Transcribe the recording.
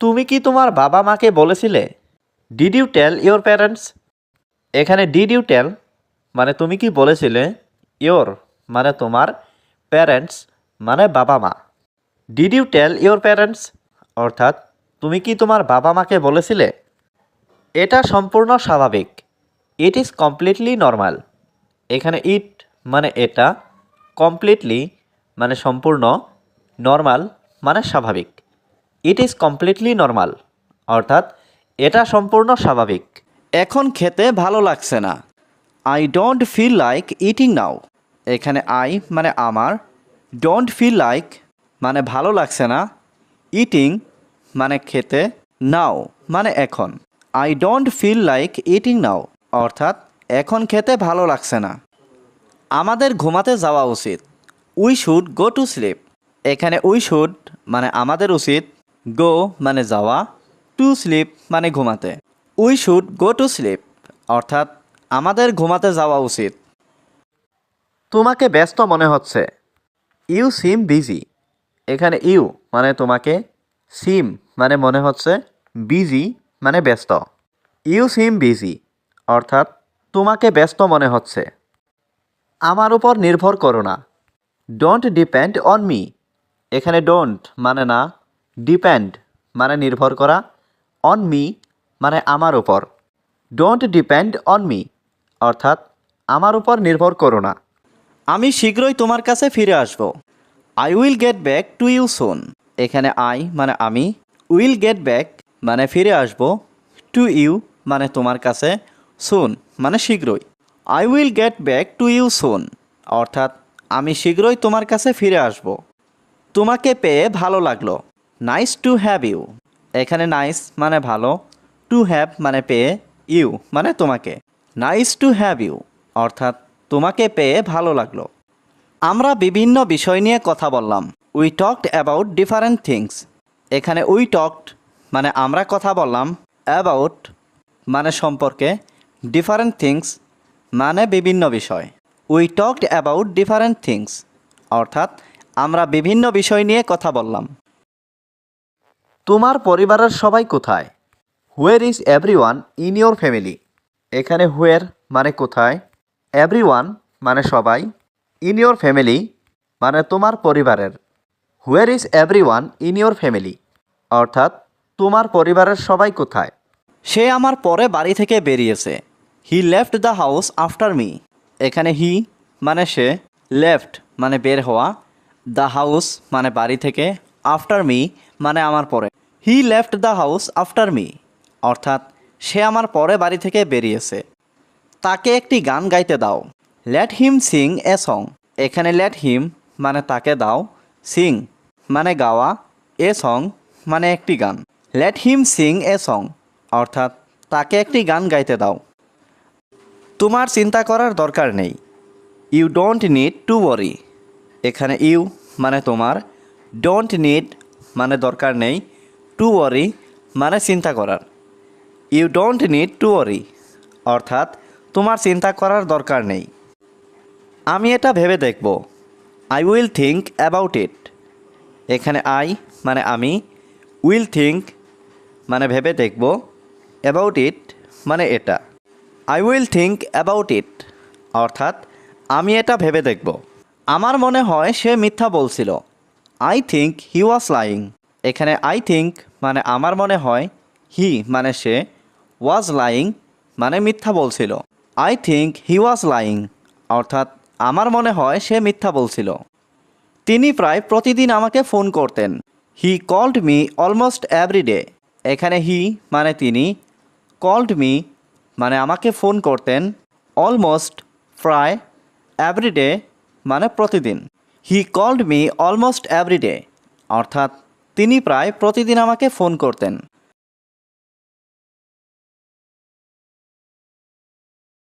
তুমি কি তোমার বাবা মাকে বলেছিলে? Did you tell your parents? এখানে ডিড ইউ টেল মানে তুমি কি বলেছিলে, ইওর মানে তোমার, প্যারেন্টস মানে বাবা মা। Did you tell your parents অর্থাৎ তুমি কি তোমার বাবা মাকে বলেছিলে? এটা সম্পূর্ণ স্বাভাবিক। It is completely normal. এখানে ইট মানে এটা, কমপ্লিটলি মানে সম্পূর্ণ, নর্মাল মানে স্বাভাবিক। ইট ইজ কমপ্লিটলি নর্মাল অর্থাৎ এটা সম্পূর্ণ স্বাভাবিক। এখন খেতে ভালো লাগছে না। I don't feel like eating now. এখানে আই মানে আমার, ডোন্ট ফিল লাইক মানে ভালো লাগছে না, ইটিং মানে খেতে, নাও মানে এখন। I don't feel like eating now অর্থাৎ এখন খেতে ভালো লাগছে না। আমাদের ঘুমাতে যাওয়া উচিত। We should go to slip. এখানে উই শুড মানে আমাদের উচিত, গো মানে যাওয়া, টু স্লিপ মানে ঘুমাতে। We should go to sleep অর্থাৎ আমাদের ঘুমাতে যাওয়া উচিত। তোমাকে ব্যস্ত মনে হচ্ছে। You seem busy. এখানে ইউ মানে তোমাকে, সিম মানে মনে হচ্ছে, বিজি মানে ব্যস্ত। ইউ সিম বিজি অর্থাৎ তোমাকে ব্যস্ত মনে হচ্ছে। আমার উপর নির্ভর করো না। Don't depend on me. এখানে ডোন্ট মানে না, ডিপেন্ড মানে নির্ভর করা, অন মি মানে আমার উপর। ডোন্ট ডিপেন্ড অন মি অর্থাৎ আমার উপর নির্ভর করো না। আমি শীঘ্রই তোমার কাছে ফিরে আসব। I will get back to you soon. এখানে আই মানে আমি, উইল গেট ব্যাক মানে ফিরে আসব, টু ইউ মানে তোমার কাছে, সুন মানে শীঘ্রই। I will get back to you soon অর্থাৎ আমি শীঘ্রই তোমার কাছে ফিরে আসব। তোমাকে পেয়ে ভালো লাগলো। Nice to have you. এখানে নাইস মানে ভালো, টু হ্যাভ মানে পেয়ে, ইউ মানে তোমাকে। নাইস টু হ্যাভ ইউ অর্থাৎ তোমাকে পেয়ে ভালো লাগলো। আমরা বিভিন্ন বিষয় নিয়ে কথা বললাম। We talked about different things. এখানে উই টকড মানে আমরা কথা বললাম, অ্যাবাউট মানে সম্পর্কে, ডিফারেন্ট থিংস মানে বিভিন্ন বিষয়। We talked about different things অর্থাৎ আমরা বিভিন্ন বিষয় নিয়ে কথা বললাম। তোমার পরিবারের সবাই কোথায়? Where is everyone in your family? এখানে হোয়ার মানে কোথায়, এভরিওয়ান মানে সবাই, ইন ইয়োর ফ্যামিলি মানে তোমার পরিবারের। Where is everyone in your family অর্থাৎ তোমার পরিবারের সবাই কোথায়? সে আমার পরে বাড়ি থেকে বেরিয়েছে। He left the house after me. এখানে হি মানে সে, লেফট মানে বের হওয়া, দ্য হাউস মানে বাড়ি থেকে, আফটার মি মানে আমার পরে। He left the house after me অর্থাৎ সে আমার পরে বাড়ি থেকে বেরিয়েছে। তাকে একটি গান গাইতে দাও। Let him Singh a song. এখানে লেট হিম মানে তাকে দাও, সিং মানে গাওয়া, এ সং মানে একটি গান। Let him Singh a song অর্থাৎ তাকে একটি গান গাইতে দাও। তোমার চিন্তা করার দরকার নেই। You don't need to worry. এখানে ইউ মানে তোমার, ডোন্ট নিড মানে দরকার নেই, টু ওয়ারি মানে চিন্তা করার। You don't need to worry অর্থাৎ তোমার চিন্তা করার দরকার নেই। আমি এটা ভেবে দেখব। I will think about it. এখানে আই মানে আমি, উইল থিঙ্ক মানে ভেবে দেখব, অ্যাবাউট ইট মানে এটা। I will think about it অর্থাৎ আমি এটা ভেবে দেখব। আমার মনে হয় সে মিথ্যা বলছিল। I think he was lying. এখানে আই থিঙ্ক মানে আমার মনে হয়, হি মানে সে, ওয়াজ লাইং মানে মিথ্যা বলছিল। I think he was lying অর্থাৎ আমার মনে হয় সে মিথ্যা বলছিল। তিনি প্রায় প্রতিদিন আমাকে ফোন করতেন। He called me almost every day. এখানে হি মানে তিনি, কল্ড মি মানে আমাকে ফোন করতেন, অলমোস্ট প্রায়, এভরি ডে মানে প্রতিদিন। He called me almost every day অর্থাৎ তিনি প্রায় প্রতিদিন আমাকে ফোন করতেন।